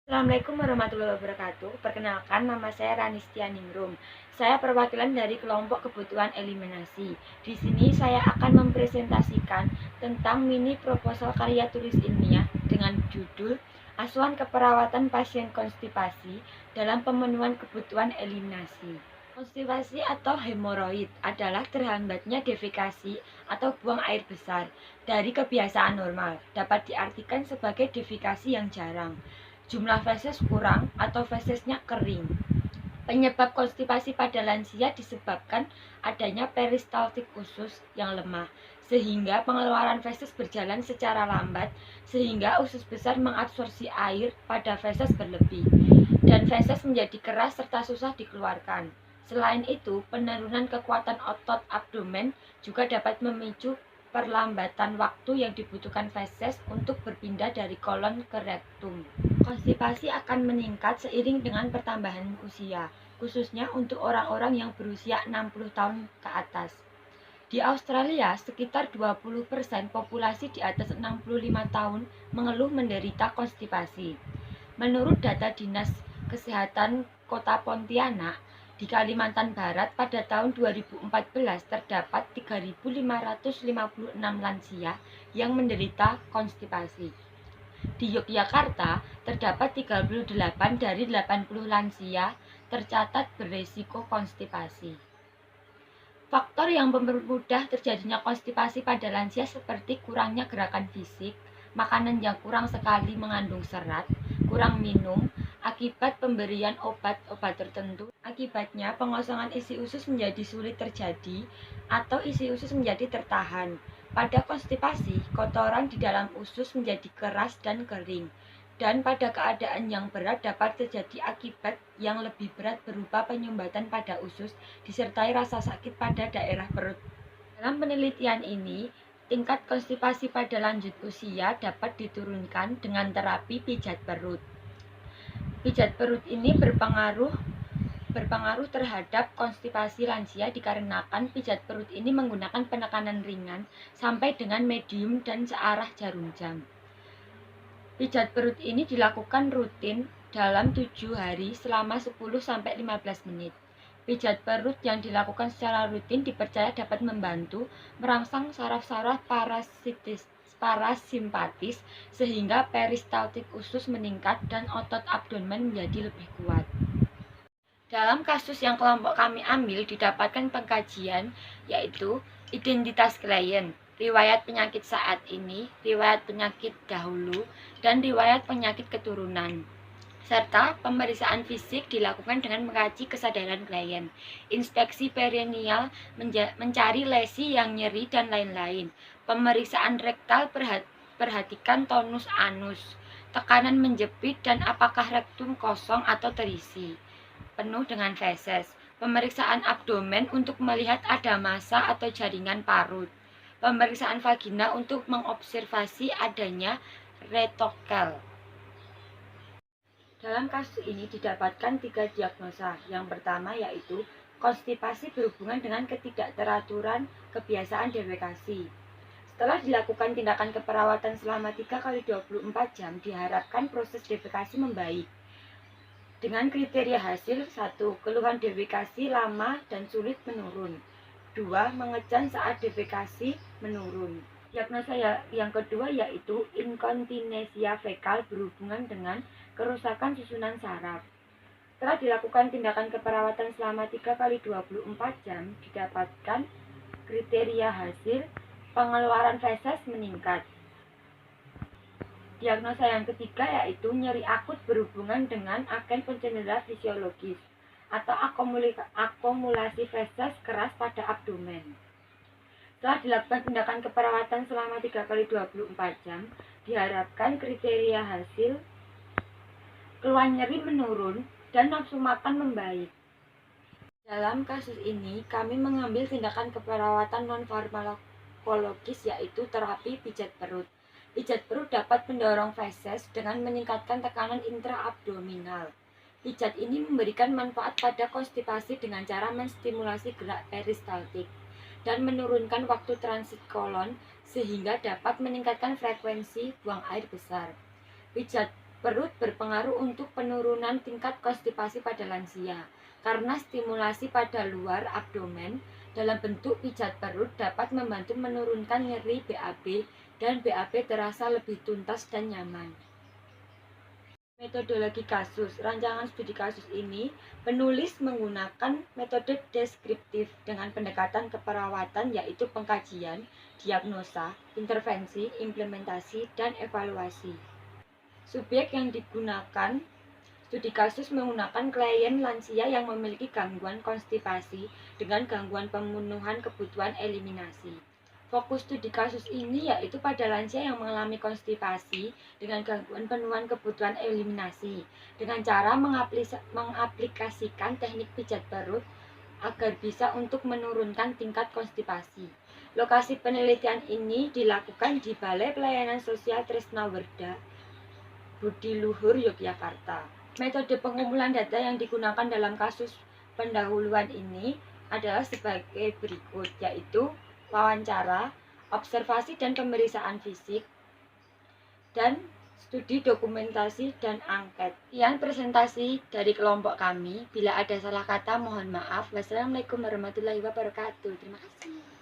Assalamualaikum warahmatullahi wabarakatuh. Perkenalkan, nama saya Ranistia Ningrum. Saya perwakilan dari kelompok kebutuhan eliminasi. Di sini saya akan mempresentasikan tentang mini proposal karya tulis ilmiah dengan judul Asuhan Keperawatan Pasien Konstipasi dalam Pemenuhan Kebutuhan Eliminasi. Konstipasi atau hemoroid adalah terhambatnya defekasi atau buang air besar dari kebiasaan normal. Dapat diartikan sebagai defekasi yang jarang, jumlah feses kurang atau fesesnya kering. Penyebab konstipasi pada lansia disebabkan adanya peristaltik usus yang lemah, sehingga pengeluaran feses berjalan secara lambat, sehingga usus besar mengabsorpsi air pada feses berlebih, dan feses menjadi keras serta susah dikeluarkan. Selain itu, penurunan kekuatan otot abdomen juga dapat memicu perlambatan waktu yang dibutuhkan feses untuk berpindah dari kolon ke rektum. Konstipasi akan meningkat seiring dengan pertambahan usia, khususnya untuk orang-orang yang berusia 60 tahun ke atas. Di Australia, sekitar 20% populasi di atas 65 tahun mengeluh menderita konstipasi. Menurut data Dinas Kesehatan Kota Pontianak, di Kalimantan Barat pada tahun 2014 terdapat 3.556 lansia yang menderita konstipasi. Di Yogyakarta, terdapat 38 dari 80 lansia tercatat beresiko konstipasi. Faktor yang mempermudah terjadinya konstipasi pada lansia seperti kurangnya gerakan fisik, makanan yang kurang sekali mengandung serat, kurang minum, akibat pemberian obat-obat tertentu. Akibatnya, pengosongan isi usus menjadi sulit terjadi atau isi usus menjadi tertahan. Pada konstipasi, kotoran di dalam usus menjadi keras dan kering. Dan pada keadaan yang berat dapat terjadi akibat yang lebih berat berupa penyumbatan pada usus disertai rasa sakit pada daerah perut. Dalam penelitian ini, tingkat konstipasi pada lanjut usia dapat diturunkan dengan terapi pijat perut. Pijat perut ini berpengaruh terhadap konstipasi lansia dikarenakan pijat perut ini menggunakan penekanan ringan sampai dengan medium dan searah jarum jam. Pijat perut ini dilakukan rutin dalam 7 hari selama 10-15 menit. Pijat perut yang dilakukan secara rutin dipercaya dapat membantu merangsang saraf-saraf parasimpatis sehingga peristaltik usus meningkat dan otot abdomen menjadi lebih kuat. Dalam kasus yang kelompok kami ambil didapatkan pengkajian yaitu identitas klien, riwayat penyakit saat ini, riwayat penyakit dahulu, dan riwayat penyakit keturunan. Serta pemeriksaan fisik dilakukan dengan mengkaji kesadaran klien, inspeksi perineal mencari lesi yang nyeri dan lain-lain. Pemeriksaan rektal perhatikan tonus anus, tekanan menjepit dan apakah rektum kosong atau terisi penuh dengan feses. Pemeriksaan abdomen untuk melihat ada massa atau jaringan parut. Pemeriksaan vagina untuk mengobservasi adanya retokel. Dalam kasus ini didapatkan 3 diagnosa. Yang pertama yaitu konstipasi berhubungan dengan ketidakteraturan kebiasaan defekasi. Setelah dilakukan tindakan keperawatan selama 3x24 jam, diharapkan proses defekasi membaik. Dengan kriteria hasil: 1. Keluhan defekasi lama dan sulit menurun. 2. Mengejan saat defekasi menurun. Diagnosa yang kedua yaitu inkontinesia fekal berhubungan dengan kerusakan susunan saraf. Setelah dilakukan tindakan keperawatan selama 3x24 jam, didapatkan kriteria hasil: pengeluaran feses meningkat. Diagnosa yang ketiga yaitu nyeri akut berhubungan dengan agen pencendera fisiologis atau akumulasi feses keras pada abdomen. Setelah dilakukan tindakan keperawatan selama 3x24 jam, diharapkan kriteria hasil: keluhan nyeri menurun dan nafsu makan membaik. Dalam kasus ini, kami mengambil tindakan keperawatan non-farmakologis yaitu terapi pijat perut. Pijat perut dapat mendorong feses dengan meningkatkan tekanan intraabdominal. Pijat ini memberikan manfaat pada konstipasi dengan cara menstimulasi gerak peristaltik dan menurunkan waktu transit kolon sehingga dapat meningkatkan frekuensi buang air besar. Pijat perut berpengaruh untuk penurunan tingkat konstipasi pada lansia, karena stimulasi pada luar abdomen dalam bentuk pijat perut dapat membantu menurunkan nyeri BAB dan BAB terasa lebih tuntas dan nyaman. Metodologi kasus. Rancangan studi kasus ini, penulis menggunakan metode deskriptif dengan pendekatan keperawatan, yaitu pengkajian, diagnosa, intervensi, implementasi, dan evaluasi. Subjek yang digunakan studi kasus menggunakan klien lansia yang memiliki gangguan konstipasi dengan gangguan pemenuhan kebutuhan eliminasi. Fokus studi kasus ini yaitu pada lansia yang mengalami konstipasi dengan gangguan pemenuhan kebutuhan eliminasi dengan cara mengaplikasikan teknik pijat perut agar bisa untuk menurunkan tingkat konstipasi. Lokasi penelitian ini dilakukan di Balai Pelayanan Sosial Tresnawerda, Budiluhur, Yogyakarta. Metode pengumpulan data yang digunakan dalam kasus pendahuluan ini adalah sebagai berikut, yaitu wawancara, observasi dan pemeriksaan fisik, dan studi dokumentasi dan angket. Sekian presentasi dari kelompok kami. Bila ada salah kata mohon maaf. Wassalamualaikum warahmatullahi wabarakatuh. Terima kasih.